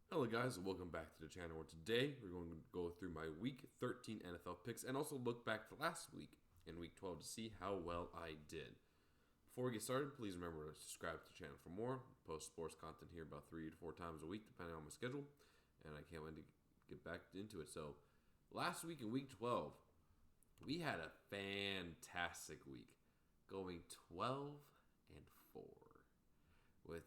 Hello guys, and welcome back to the channel where today we're going to go through my week 13 NFL picks and also look back to last week in week 12 to see how well I did. Before we get started, please remember to subscribe to the channel for more. Post sports content here about 3 to 4 times a week depending on my schedule, and I can't wait to get back into it. So last week in week 12, we had a fantastic week, going 12 and 4 with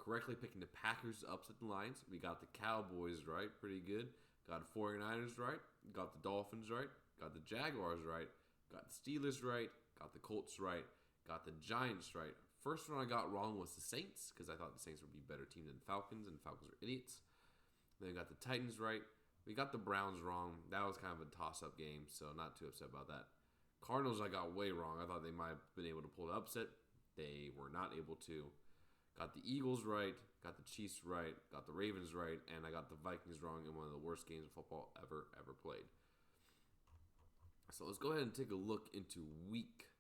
correctly picking the Packers to upset the Lions. We got the Cowboys right, pretty good. Got the 49ers right. Got the Dolphins right. Got the Jaguars right. Got the Steelers right. Got the Colts right. Got the Giants right. First one I got wrong was the Saints, because I thought the Saints would be a better team than the Falcons, and the Falcons are idiots. Then we got the Titans right. We got the Browns wrong. That was kind of a toss-up game, so not too upset about that. Cardinals I got way wrong. I thought they might have been able to pull the upset. They were not able to. Got the Eagles right, got the Chiefs right, got the Ravens right, and I got the Vikings wrong in one of the worst games of football ever played. So let's go ahead and take a look into week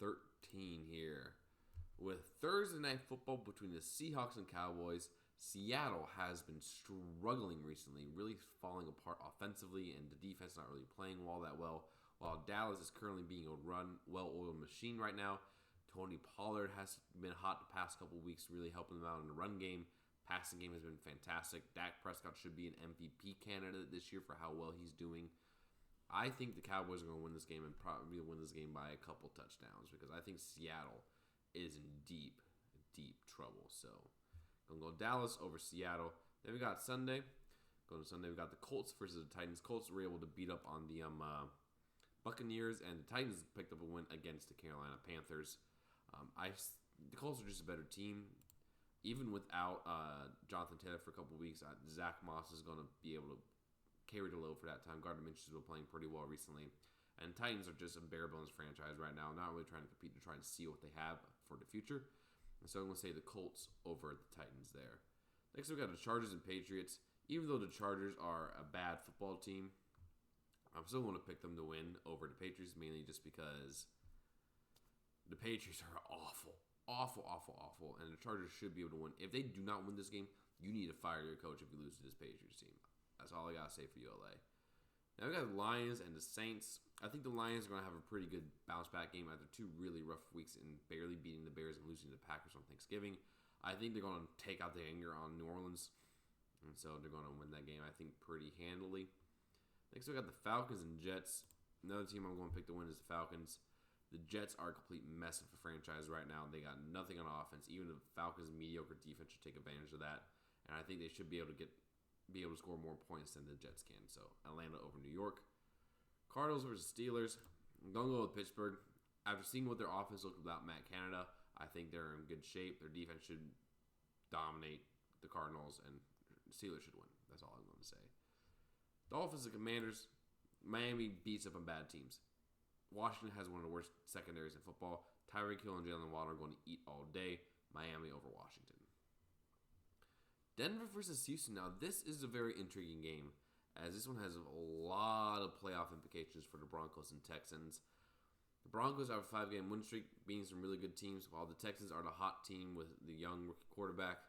13 here. With Thursday night football between the Seahawks and Cowboys, Seattle has been struggling recently, really falling apart offensively, and the defense not really playing all that well, while Dallas is currently being a well-oiled machine right now. Tony Pollard has been hot the past couple weeks, really helping them out in the run game. Passing game has been fantastic. Dak Prescott should be an MVP candidate this year for how well he's doing. I think the Cowboys are going to win this game and probably win this game by a couple touchdowns because I think Seattle is in deep trouble. So, going to go Dallas over Seattle. Then we got Sunday. Going to Sunday, we got the Colts versus the Titans. Colts were able to beat up on the Buccaneers, and the Titans picked up a win against the Carolina Panthers. The Colts are just a better team. Even without Jonathan Taylor for a couple weeks, Zach Moss is going to be able to carry the load for that time. Gardner Minshew has been playing pretty well recently. And Titans are just a bare bones franchise right now, not really trying to compete, to try and see what they have for the future. And so I'm going to say the Colts over the Titans there. Next, we got the Chargers and Patriots. Even though the Chargers are a bad football team, I'm still going to pick them to win over the Patriots, mainly just because the Patriots are awful, and the Chargers should be able to win. If they do not win this game, you need to fire your coach if you lose to this Patriots team. That's all I got to say for you, LA. Now we got the Lions and the Saints. I think the Lions are going to have a pretty good bounce-back game after 2 really rough weeks and barely beating the Bears and losing to the Packers on Thanksgiving. I think they're going to take out the anger on New Orleans, and so they're going to win that game, I think, pretty handily. Next, we got the Falcons and Jets. Another team I'm going to pick to win is the Falcons. The Jets are a complete mess of a franchise right now. They got nothing on offense. Even the Falcons' mediocre defense should take advantage of that. And I think they should be able to score more points than the Jets can. So Atlanta over New York. Cardinals versus Steelers. I'm going to go with Pittsburgh. After seeing what their offense looked without Matt Canada, I think they're in good shape. Their defense should dominate the Cardinals, and Steelers should win. That's all I'm going to say. Dolphins and Commanders. Miami beats up on bad teams. Washington has one of the worst secondaries in football. Tyreek Hill and Jalen Waddle are going to eat all day. Miami over Washington. Denver versus Houston. Now, this is a very intriguing game, as this one has a lot of playoff implications for the Broncos and Texans. The Broncos have a 5-game win streak, beating some really good teams, while the Texans are the hot team with the young rookie quarterback.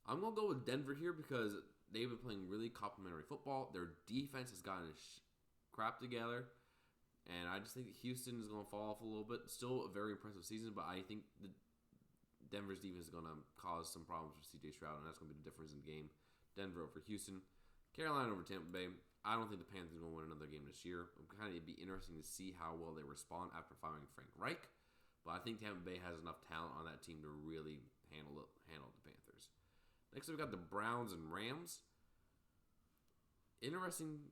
I'm going to go with Denver here because they've been playing really complimentary football. Their defense has gotten its crap together. And I just think that Houston is going to fall off a little bit. Still a very impressive season, but I think the Denver's defense is going to cause some problems for C.J. Stroud, and that's going to be the difference in the game. Denver over Houston. Carolina over Tampa Bay. I don't think the Panthers are going to win another game this year. It'd be interesting to see how well they respond after firing Frank Reich. But I think Tampa Bay has enough talent on that team to really handle the Panthers. Next, we've got the Browns and Rams. Interesting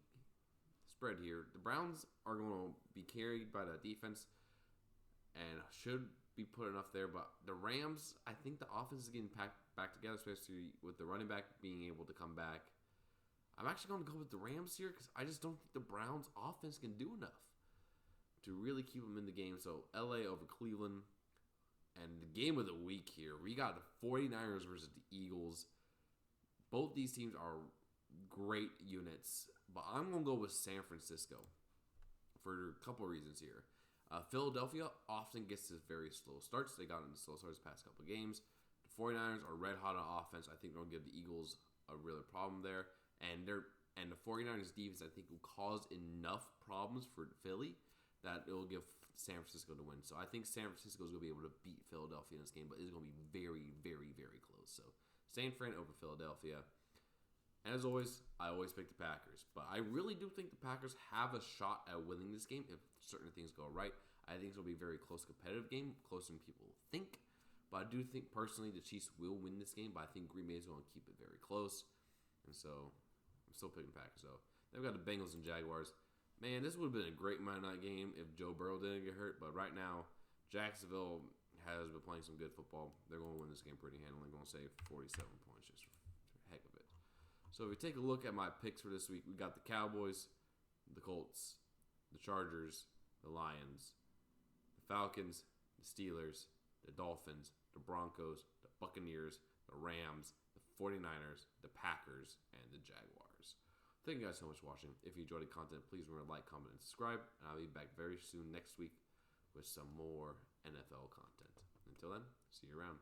spread here. The Browns are going to be carried by the defense and should be put enough there, but the Rams, I think the offense is getting packed back together, especially with the running back being able to come back. I'm actually going to go with the Rams here because I just don't think the Browns offense can do enough to really keep them in the game. So LA over Cleveland. And the game of the week here, we got the 49ers versus the Eagles. Both these teams are great units, but I'm going to go with San Francisco for a couple of reasons here. Philadelphia often gets this very slow starts. They got into slow starts the past couple of games. The 49ers are red hot on offense. I think they'll give the Eagles a real problem there. And the 49ers defense, I think, will cause enough problems for Philly that it will give San Francisco to win. So I think San Francisco is going to be able to beat Philadelphia in this game, but it's going to be very, very, very close. So San Fran over Philadelphia. And as always, I always pick the Packers. But I really do think the Packers have a shot at winning this game if certain things go right. I think it'll be a very close competitive game, closer than people think. But I do think personally the Chiefs will win this game, but I think Green Bay is going to keep it very close. And so I'm still picking Packers though. They've got the Bengals and Jaguars. Man, this would have been a great Monday night game if Joe Burrow didn't get hurt. But right now, Jacksonville has been playing some good football. They're going to win this game pretty handily. They're going to save 47 points, just a heck of it. So if we take a look at my picks for this week, we got the Cowboys, the Colts, the Chargers, the Lions, the Falcons, the Steelers, the Dolphins, the Broncos, the Buccaneers, the Rams, the 49ers, the Packers, and the Jaguars. Thank you guys so much for watching. If you enjoyed the content, please remember to like, comment, and subscribe. And I'll be back very soon next week with some more NFL content. Until then, see you around.